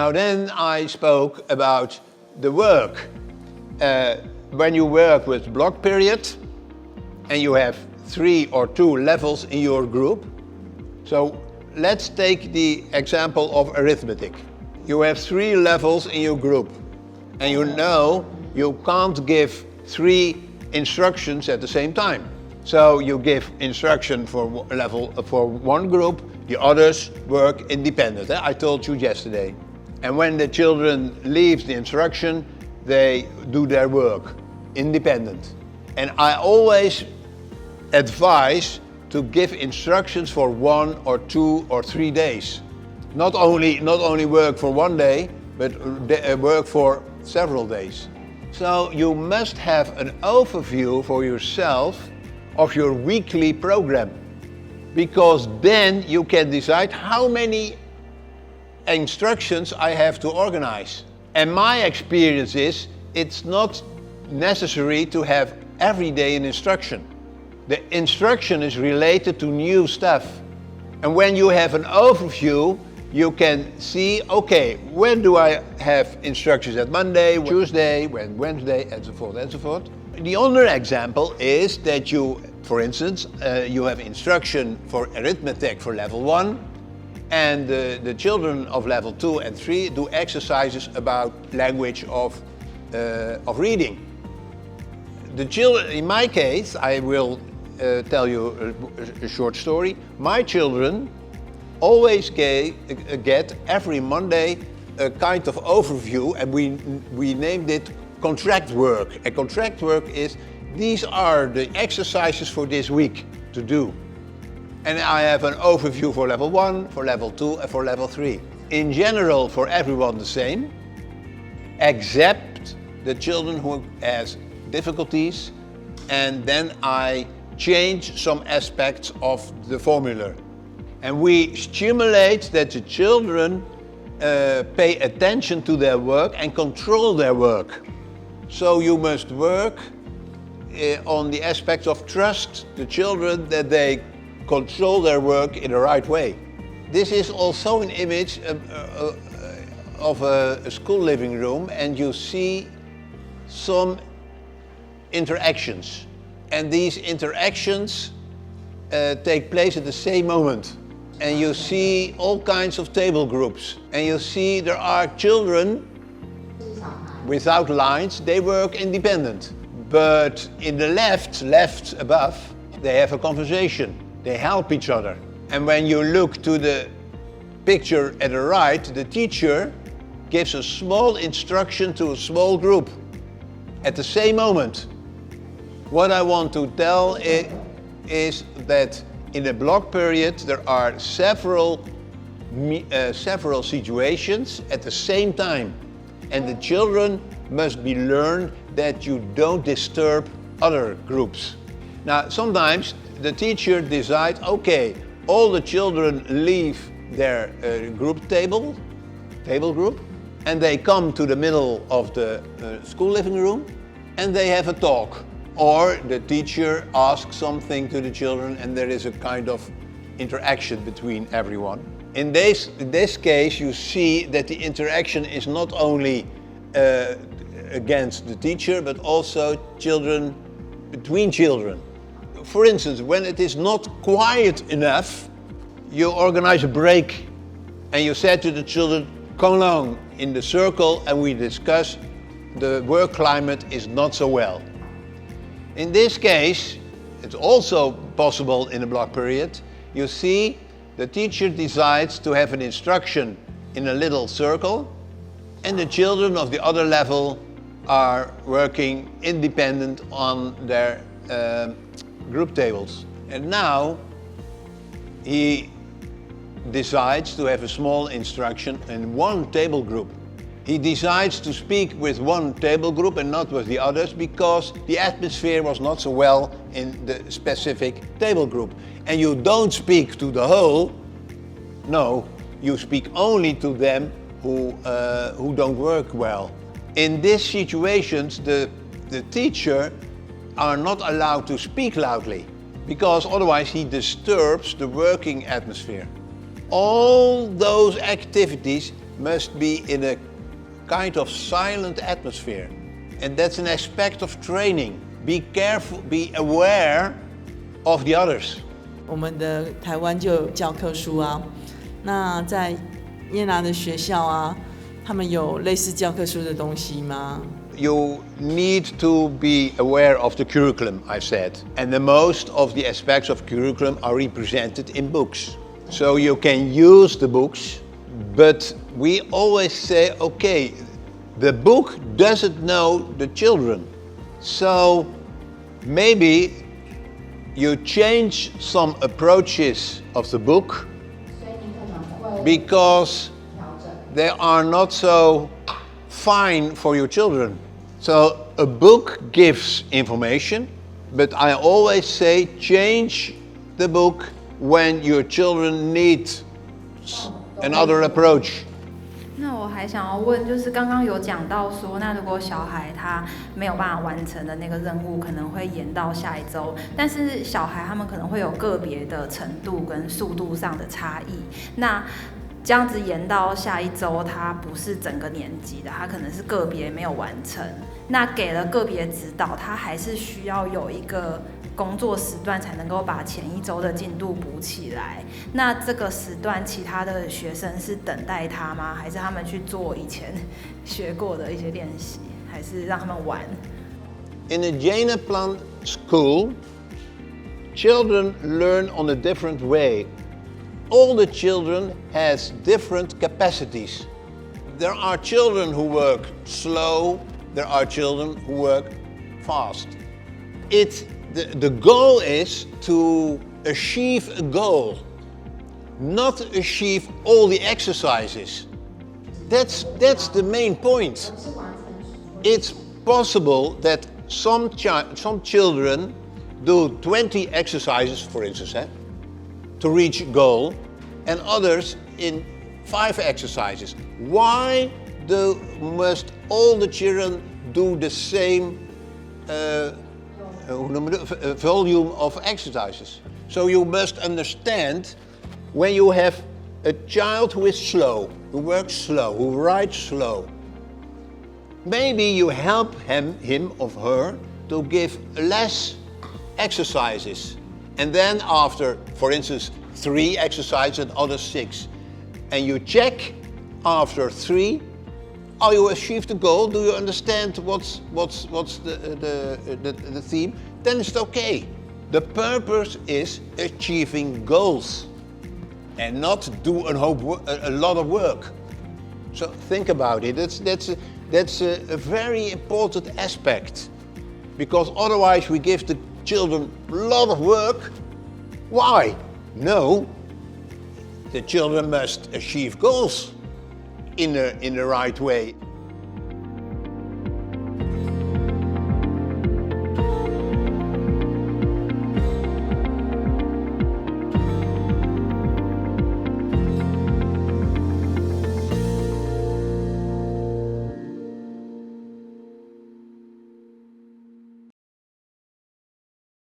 Now then I spoke about the work. When you work with block period and you have 3 or 2 levels in your group. So let's take the example of arithmetic. You have 3 levels in your group and you know you can't give 3 instructions at the same time. So you give instruction for one group, the others work independent. I told you yesterday. And when the children leave the instruction, they do their work independent. And I always advise to give instructions for 1 or 2 or 3 days. Not only work for 1 day, but work for several days. So you must have an overview for yourself of your weekly program, because then you can decide how many instructions I have to organize. And my experience is it's not necessary to have every day an instruction. The instruction is related to new stuff. And when you have an overview, you can see, okay, when do I have instructions at Monday, Tuesday, Wednesday, and so forth and so forth. The other example is that you, for instance, you have instruction for arithmetic for level 1, and the children of level 2 and 3 do exercises about language of reading. The children, in my case, I will tell you a short story. My children always get every Monday a kind of overview, and we named it contract work. And contract work is, these are the exercises for this week to do. And I have an overview for level 1, for level 2, and for level 3. In general, for everyone the same, except the children who has difficulties, and then I change some aspects of the formula. And we stimulate that the children pay attention to their work and control their work. So you must work on the aspect of trust the children that they control their work in the right way. This is also an image of a school living room, and you see some interactions. And these interactions take place at the same moment. And you see all kinds of table groups. And you see there are children without lines, they work independent. But in the left above, they have a conversation. They help each other. And when you look to the picture at the right, the teacher gives a small instruction to a small group at the same moment. What I want to tell is that in a block period there are several situations at the same time, and the children must be learned that you don't disturb other groups. Now sometimes the teacher decides, okay, all the children leave their table group, and they come to the middle of the school living room and they have a talk. Or the teacher asks something to the children and there is a kind of interaction between everyone. In this case, you see that the interaction is not only against the teacher, but also children between children. For instance, when it is not quiet enough, you organize a break and you say to the children, come along in the circle and we discuss the work climate is not so well. In this case, it's also possible in a block period. You see, the teacher decides to have an instruction in a little circle, and the children of the other level are working independent on their group tables. And now he decides to have a small instruction in one table group. He decides to speak with one table group and not with the others because the atmosphere was not so well in the specific table group. And you don't speak to the whole, no, you speak only to them who don't work well. In these situations, the teacher are not allowed to speak loudly because otherwise he disturbs the working atmosphere. All those activities must be in a kind of silent atmosphere. And that's an aspect of training. Be careful, be aware of the others. 我们的台湾就有教科书啊，那在耶拿的学校啊，他们有类似教科书的东西吗？ You need to be aware of the curriculum, I said. And the most of the aspects of curriculum are represented in books. So you can use the books, but we always say, okay, the book doesn't know the children. So maybe you change some approaches of the book because they are not so fine for your children. So a book gives information, but I always say change the book when your children need another approach. 那我还想要问，就是刚刚有讲到说，那如果小孩他没有办法完成的那个任务，可能会延到下一周，但是小孩他们可能会有个别的程度跟速度上的差异，那这样子延到下一周，他不是整个年级的，他可能是个别没有完成，那给了个别指导，他还是需要有一个工作时段才能够把前一周的进度补起来。那这个时段，其他的学生是等待他吗？还是他们去做以前学过的一些练习，还是让他们玩？ In a Janaplan school, children learn on a different way. All the children has different capacities. There are children who work slow, there are children who work fast. The goal is to achieve a goal, not achieve all the exercises. That's the main point. It's possible that some children do 20 exercises, for instance, to reach a goal, and others in 5 exercises. Why must all the children do the same volume of exercises? So you must understand, when you have a child who is slow, who works slow, who writes slow, maybe you help him or her to give less exercises. And then after, for instance, 3 exercises and others 6. And you check after 3, are you achieved the goal? Do you understand what's the theme? Then it's okay. The purpose is achieving goals and not do a lot of work. So think about it. That's a very important aspect, because otherwise we give the children a lot of work. Why? No, the children must achieve goals in the right way.